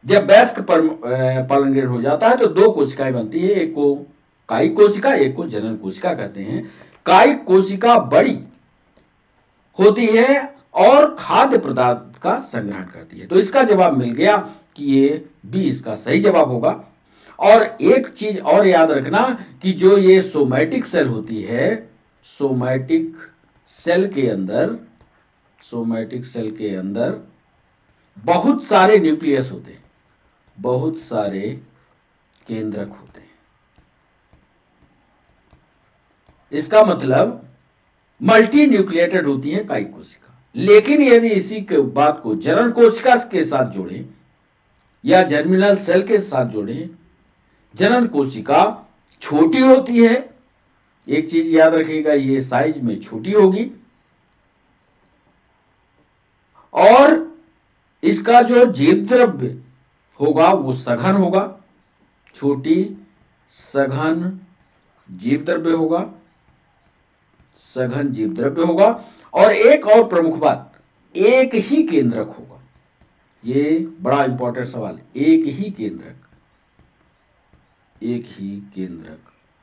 [SPEAKER 1] जब वयस्क पॉलन ग्रेन हो जाता है तो दो कोशिकाएं बनती है, एक को कायिक कोशिका, एक को जनन कोशिका कहते हैं। कायिक कोशिका बड़ी होती है और खाद्य पदार्थ का संग्रहण करती है। तो इसका जवाब मिल गया कि ये बी इसका सही जवाब होगा। और एक चीज और याद रखना कि जो ये सोमैटिक सेल होती है, सोमैटिक सेल के अंदर बहुत सारे न्यूक्लियस होते हैं, बहुत सारे केंद्रक होते हैं। इसका मतलब मल्टी न्यूक्लिएटेड होती है कायिक कोशिका। लेकिन यदि इसी के बात को जनन कोशिका के साथ जोड़ें या जर्मिनल सेल के साथ जोड़ें, जनन कोशिका छोटी होती है। एक चीज याद रखिएगा, ये साइज में छोटी होगी और इसका जो जीव द्रव्य होगा वो सघन होगा, छोटी सघन जीव द्रव्य होगा, सघन जीव द्रव्य होगा। और एक और प्रमुख बात, एक ही केंद्रक होगा। ये बड़ा इंपॉर्टेंट सवाल है, एक ही केंद्रक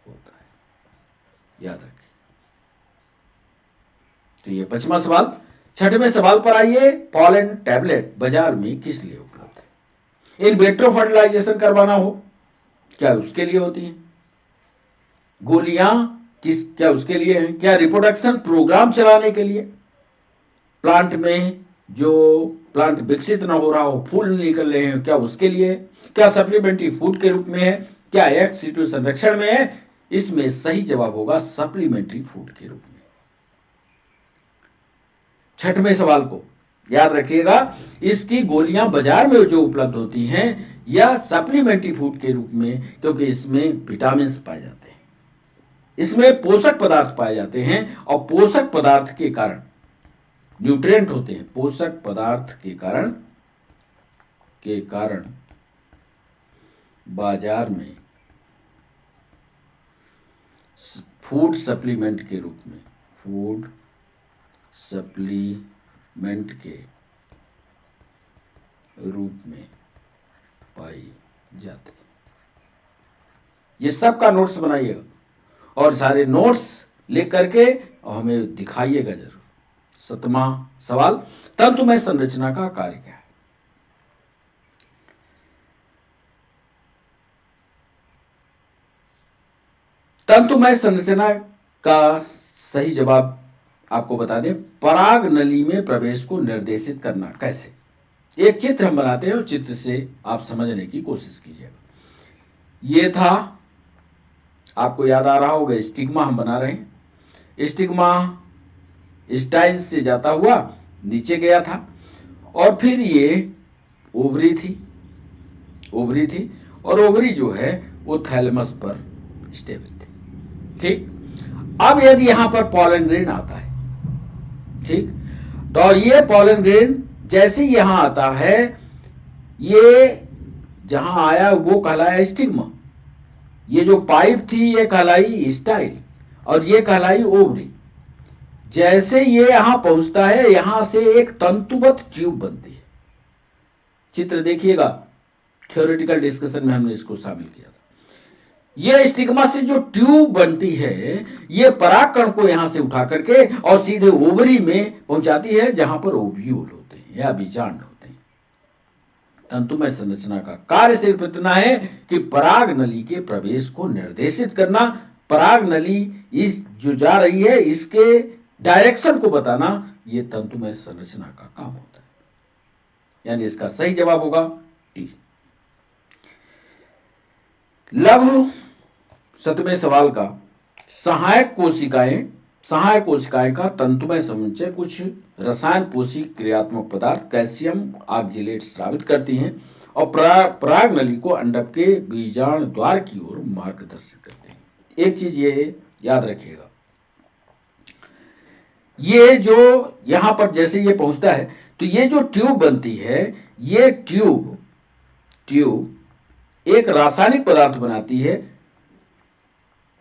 [SPEAKER 1] होता है, याद रखें। तो ये 5वां सवाल। 6वें सवाल पर आइए। पॉलन टैबलेट बाजार में किस लिए उपलब्ध है? इन विट्रो फर्टिलाइजेशन करवाना हो क्या उसके लिए होती है? गोलियां क्या उसके लिए है? क्या रिप्रोडक्शन प्रोग्राम चलाने के लिए? प्लांट में जो प्लांट विकसित ना हो रहा हो, फूल नहीं निकल रहे हैं, क्या उसके लिए? क्या सप्लीमेंट्री फूड के रूप में है? क्या एक्स सिटु संरक्षण में है? इसमें सही जवाब होगा सप्लीमेंट्री फूड के रूप में। 6वें सवाल को याद रखिएगा, इसकी गोलियां बाजार में जो उपलब्ध होती हैं या सप्लीमेंट्री फूड के रूप में, क्योंकि इसमें विटामिन पाए जाते हैं, इसमें पोषक पदार्थ पाए जाते हैं और पोषक पदार्थ के कारण न्यूट्रिएंट होते हैं। पोषक पदार्थ के कारण बाजार में फूड सप्लीमेंट के रूप में पाई जाती है। ये सब का नोट्स बनाइएगा और सारे नोट्स लिख करके और हमें दिखाइएगा जरूर। 7वां सवाल, तंतुमय संरचना का कार्य क्या है? तंतुमय संरचना का सही जवाब आपको बता दें, पराग नली में प्रवेश को निर्देशित करना। कैसे? एक चित्र हम बनाते हैं और चित्र से आप समझने की कोशिश कीजिएगा। ये था, आपको याद आ रहा होगा, स्टिग्मा हम बना रहे हैं। स्टिग्मा स्टाइल से जाता हुआ नीचे गया था और फिर ये ओवरी थी और ओवरी जो है वो थैलेमस पर स्टेबल थी। ठीक, अब यदि यहां पर पॉलन ग्रेन आता है, ठीक, तो ये पॉलन ग्रेन जैसे यहां आता है, ये जहां आया वो कहलाया स्टिग्मा, ये जो पाइप थी ये कहलाई स्टाइल और ये कहलाई ओवरी। जैसे ये यहां पहुंचता है, यहां से एक तंतुबद्ध ट्यूब बनती है। चित्र देखिएगा, थ्योरेटिकल डिस्कशन में हमने इसको शामिल किया था। ये स्टिग्मा से जो ट्यूब बनती है, ये परागकण को यहां से उठा करके और सीधे ओवरी में पहुंचाती है, जहां पर ओव्यूल होते हैं या बीजांड होते हैं। तंतुमय संरचना का कार्य सिर्फ इतना है कि पराग नली के प्रवेश को निर्देशित करना, पराग नली इस जो जा रही है इसके डायरेक्शन को बताना, ये तंतुमय संरचना का काम होता है। यानी इसका सही जवाब होगा डी। लघु 7वें सवाल का, सहायक कोशिकाएं का तंतुमय समुच्चय कुछ रसायन पोषी क्रियात्मक पदार्थ कैल्शियम ऑक्जेलेट स्रावित करती हैं और पराग नली को अंडक के बीजांड द्वार की ओर मार्गदर्शित करते हैं। एक चीज ये याद रखिएगा, ये जो यहां पर जैसे ये पहुंचता है तो ये जो ट्यूब बनती है, ये ट्यूब एक रासायनिक पदार्थ बनाती है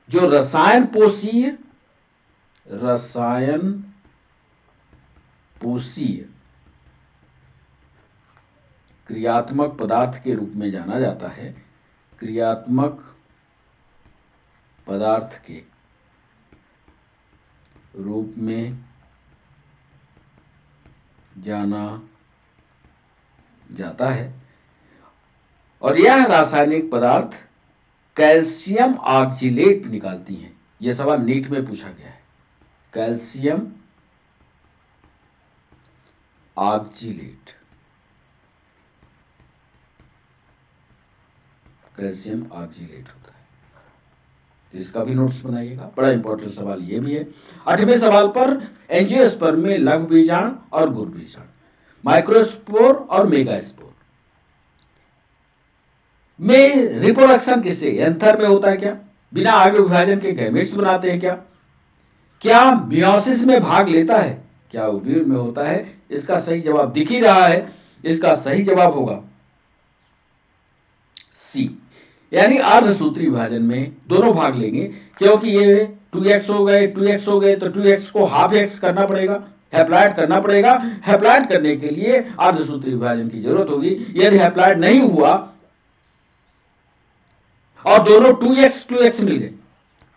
[SPEAKER 1] जो रसायन पोषीय क्रियात्मक पदार्थ के रूप में जाना जाता है, क्रियात्मक पदार्थ के रूप में जाना जाता है। और यह रासायनिक पदार्थ कैल्शियम ऑक्जिलेट निकालती हैं। यह सवाल नीट में पूछा गया है, कैल्शियम ऑक्जिलेट, कैल्शियम ऑक्जिलेट होता है। तो इसका भी नोट्स बनाइएगा, बड़ा इंपॉर्टेंट सवाल ये भी है। 8वें सवाल पर एंजियोस्पर्म में लघु बीजाणु और गुरु बीजाणु, माइक्रोस्पोर और मेगास्पोर में रिप्रोडक्शन किससे, एंथर में होता है क्या? बिना आगे विभाजन के गैमेट्स बनाते हैं क्या? क्या मियोसिस में भाग लेता है? क्या ओव्यूल में होता है? इसका सही जवाब दिख ही रहा है, इसका सही जवाब होगा सी, यानी अर्धसूत्री विभाजन में दोनों भाग लेंगे, क्योंकि ये 2x हो गए 2x हो गए, तो 2x को हाफ x करना पड़ेगा, हैप्लॉइड करना पड़ेगा। हैप्लॉइड करने के लिए अर्धसूत्री विभाजन की जरूरत होगी। यदि हैप्लॉइड नहीं हुआ और दोनों 2x मिल गए,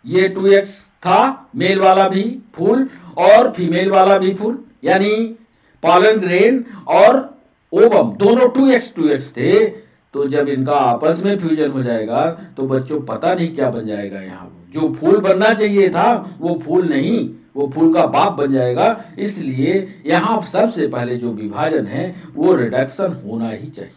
[SPEAKER 1] ये 2x था, मेल वाला भी फूल और फीमेल वाला भी फूल, यानी पॉलन ग्रेन और ओवम दोनों 2x थे, तो जब इनका आपस में फ्यूजन हो जाएगा तो बच्चों पता नहीं क्या बन जाएगा। यहाँ जो फूल बनना चाहिए था वो फूल नहीं, वो फूल का बाप बन जाएगा। इसलिए यहाँ सबसे पहले जो विभाजन है वो रिडक्शन होना ही चाहिए,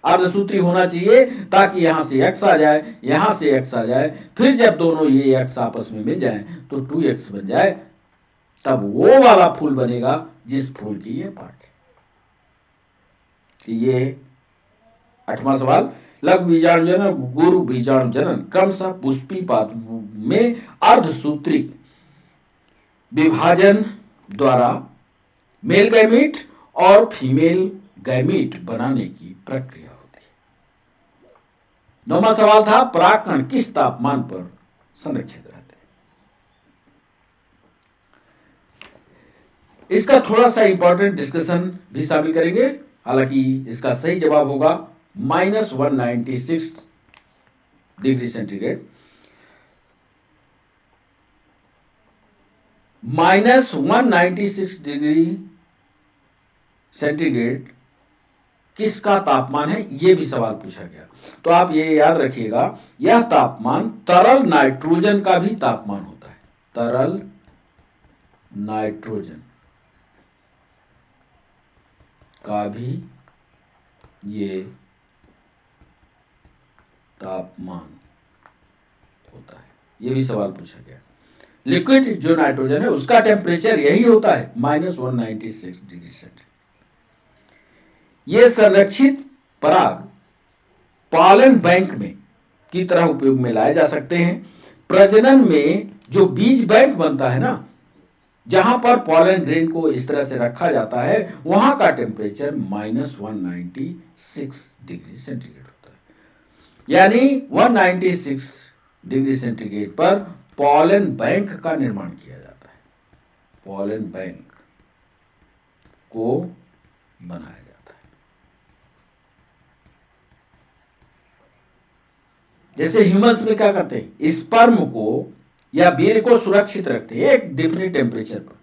[SPEAKER 1] अर्धसूत्री होना चाहिए, ताकि यहां से x आ जाए, यहां से x आ जाए, फिर जब दोनों ये x आपस में मिल जाए तो 2x बन जाए, तब वो वाला फूल बनेगा जिस फूल की ये पार्ट है। ये 8वां सवाल, लघु बीजाणु जनन, गुरु बीजाणु जनन क्रमशः पुष्पी पादप में अर्धसूत्री विभाजन द्वारा मेल गैमीट और फीमेल गैमीट बनाने की प्रक्रिया होती है। 9वां सवाल था, परागकण किस तापमान पर संरक्षित रहते हैं? इसका थोड़ा सा इंपॉर्टेंट डिस्कशन भी शामिल करेंगे, हालांकि इसका सही जवाब होगा -196 डिग्री सेंटीग्रेड। -196 डिग्री सेंटीग्रेड किसका तापमान है, यह भी सवाल पूछा गया। तो आप ये याद रखिएगा, यह तापमान तरल नाइट्रोजन का भी तापमान होता है, तरल नाइट्रोजन का भी ये तापमान होता है, ये भी सवाल पूछा गया। लिक्विड जो नाइट्रोजन है उसका टेम्परेचर यही होता है -196 डिग्री सेंटीग्रेड। ये संरक्षित पराग पॉलन बैंक में की तरह उपयोग में लाए जा सकते हैं। प्रजनन में जो बीज बैंक बनता है ना, जहां पर पॉलन ग्रेन को इस तरह से रखा जाता है, वहां का टेम्परेचर -196 डिग्री सेंटीग्रेड होता है, यानी 196 डिग्री सेंटीग्रेड पर पॉलन बैंक का निर्माण किया जाता है, पॉलन बैंक को बनाया जाता है। जैसे ह्यूमंस में क्या करते हैं, स्पर्म को या वीर्य को सुरक्षित रखते हैं एक डिफिनिट टेम्परेचर पर,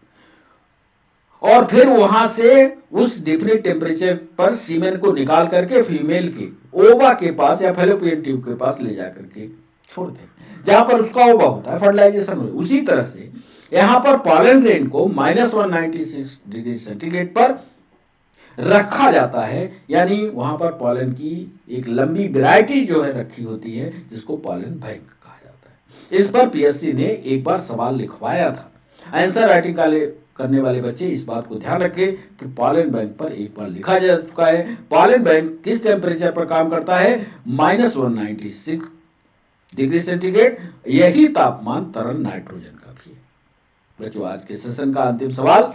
[SPEAKER 1] और फिर वहां से उस डिफिनिट टेम्परेचर पर सीमेन को निकाल करके फीमेल के ओवा के पास या फैलोपियन ट्यूब के पास ले जाकर के छोड़ते हैं, जहां पर उसका ओवा होता है, फर्टिलाइजेशन हो। उसी तरह से यहां पर पॉलन ग्रेन को -196 डिग्री सेंटीग्रेड पर रखा जाता है, यानी वहां पर पॉलन की एक लंबी वैरायटी जो है रखी होती है, जिसको पॉलन बैंक कहा जाता है। इस पर पीएससी ने एक बार सवाल लिखवाया था। आंसर राइटिंग करने वाले बच्चे इस बात को ध्यान रखें कि पॉलन बैंक पर एक बार लिखा जा चुका है। पॉलन बैंक किस टेम्परेचर पर काम करता है, -196 डिग्री सेंटीग्रेड। यही तापमान तरल नाइट्रोजन का भी है। बच्चों, आज के सेशन का अंतिम सवाल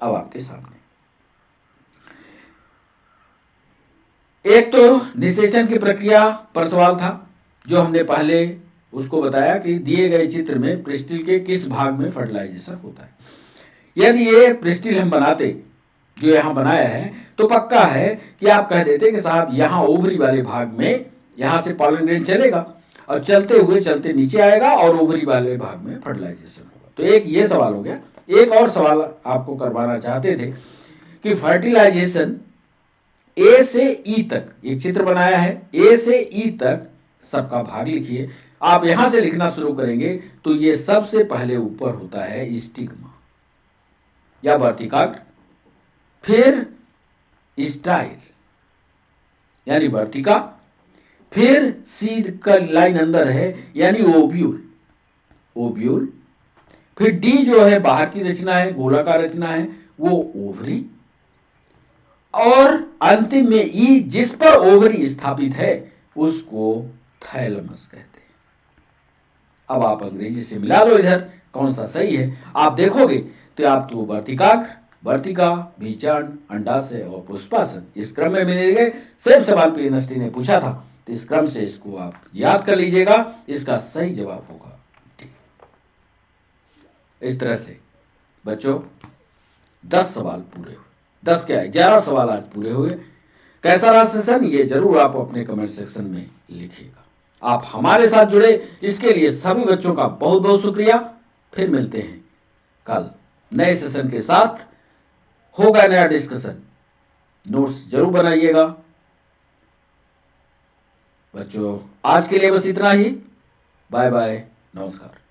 [SPEAKER 1] अब आपके सामने। एक तो निषेचन की प्रक्रिया पर सवाल था, जो हमने पहले उसको बताया कि दिए गए चित्र में प्रिस्टिल के किस भाग में फर्टिलाइजेशन होता है। यदि ये प्रिस्टिल हम बनाते जो यहाँ बनाया है, तो पक्का है कि आप कह देते कि साहब यहाँ ओवरी वाले भाग में यहाँ से पॉलन ग्रेन चलेगा और चलते नीचे आएगा और ओवरी वाले भाग में फर्टिलाइजेशन होगा। तो एक ये सवाल हो गया। एक और सवाल आपको करवाना चाहते थे कि फर्टिलाइजेशन ए से ई तक, एक चित्र बनाया है, ए से ई तक सबका भाग लिखिए। आप यहां से लिखना शुरू करेंगे तो ये सबसे पहले ऊपर होता है स्टिग्मा या वर्तिकाग्र, फिर स्टाइल यानी वर्तिका, फिर सीध का लाइन अंदर है यानी ओव्यूल, फिर डी जो है बाहर की रचना है, गोलाकार रचना है, वो ओवरी, और अंतिम में ई जिस पर ओवरी स्थापित है उसको थैलेमस कहते हैं। अब आप अंग्रेजी से मिला लो इधर कौन सा सही है। आप देखोगे तो आप तो वर्तिका, बीजांड, अंडाशय और पुष्पासन इस क्रम में मिलेंगे। सेम सवाल पीएनएसटी ने पूछा था, तो इस क्रम से इसको आप याद कर लीजिएगा। इसका सही जवाब होगा डी। इस तरह से बच्चों 10 सवाल पूरे हुए, 10 क्या 11 सवाल आज पूरे हुए। कैसा रहा सेशन ये जरूर आप अपने कमेंट सेक्शन में लिखिएगा। आप हमारे साथ जुड़े इसके लिए सभी बच्चों का बहुत बहुत शुक्रिया। फिर मिलते हैं कल नए सेशन के साथ, होगा नया डिस्कशन। नोट्स जरूर बनाइएगा बच्चों। आज के लिए बस इतना ही। बाय बाय, नमस्कार।